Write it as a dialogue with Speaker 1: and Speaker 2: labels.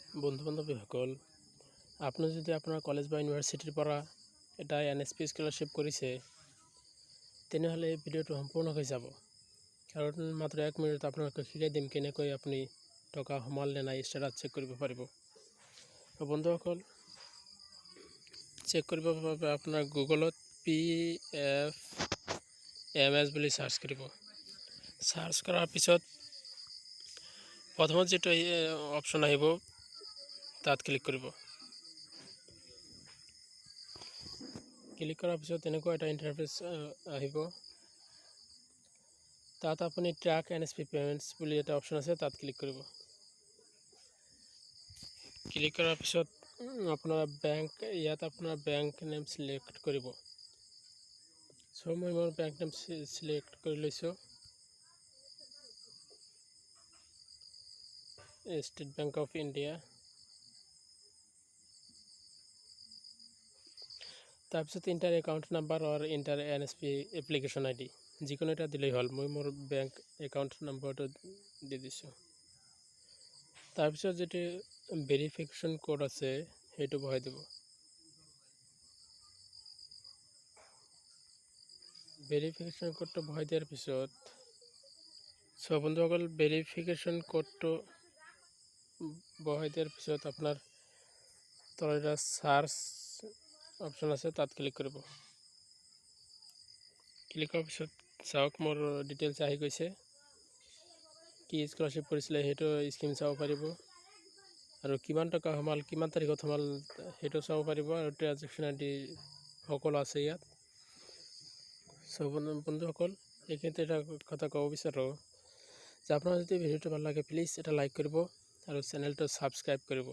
Speaker 1: বন্ধু বান্ধৱীসকল, আপুনি যদি আপোনাৰ কলেজ বা ইউনিভাৰ্চিটিৰ পৰা এটা NSP স্কলাৰশ্বিপ কৰিছে, তেনেহ'লে এই ভিডিঅ'টো সম্পূৰ্ণ হৈ যাব। কাৰণ মাত্ৰ 1 মিনিট আপোনালোকক শিকাই দিম কেনেকৈ আপুনি টকা সোমাল নে নাই ষ্টেটাছ চেক কৰিব পাৰিব। বন্ধুসকল, চেক কৰিবৰ বাবে আপোনাৰ গুগলত PFMS বুলি চাৰ্চ কৰিব। চাৰ্চ কৰাৰ পিছত প্ৰথমত যেটো অপশ্যন আহিব তাত ক্লিক কৰিব। ক্লিক কৰাৰ পিছত এনেকুৱা এটা ইণ্টাৰফেচ আহিব। তাত আপুনি ট্ৰ্যাক NSP পেমেণ্টছ বুলি এটা অপশ্যন আছে, তাত ক্লিক কৰিব। ক্লিক কৰাৰ পিছত আপোনাৰ ইয়াত আপোনাৰ বেংক নেম সিলেক্ট কৰিব। মই মোৰ বেংক নেম সিলেক্ট কৰি লৈছোঁ, ষ্টেট বেংক অফ ইণ্ডিয়া। তাৰপিছত ইণ্টাৰ একাউণ্ট নাম্বাৰ আৰু ইণ্টাৰ NSP এপ্লিকেশ্যন ID, যিকোনো এটা দিলেই হ'ল। মই মোৰ বেংক একাউণ্ট নম্বৰটো দি দিছোঁ। তাৰপিছত যেটো ভেৰিফিকেশ্যন কোড আছে সেইটো বহাই দিব। ভেৰিফিকেশ্যন কোডটো বহাই দিয়াৰ পিছত বন্ধুসকল, ভেৰিফিকেশ্যন কোডটো বহাই দিয়াৰ পিছত আপোনাৰ তলত এটা সাৰ্চ অপশ্যন আছে, তাত ক্লিক কৰিব। ক্লিক কৰাৰ পিছত চাওক মোৰ ডিটেইলছ আহি গৈছে। কি স্কলাৰশ্বিপ কৰিছিলে সেইটো স্কিম চাব পাৰিব, আৰু কিমান টকা সোমাল, কিমান তাৰিখত সোমাল সেইটো চাব পাৰিব, আৰু ট্ৰানজেকশ্যন ID সকলো আছে ইয়াত। বন্ধুসকল, এইখিনিতে এটা কথা ক'ব বিচাৰোঁ যে আপোনাৰ যদি ভিডিঅ'টো ভাল লাগে প্লিজ এটা লাইক কৰিব আৰু চেনেলটো ছাবস্ক্ৰাইব কৰিব।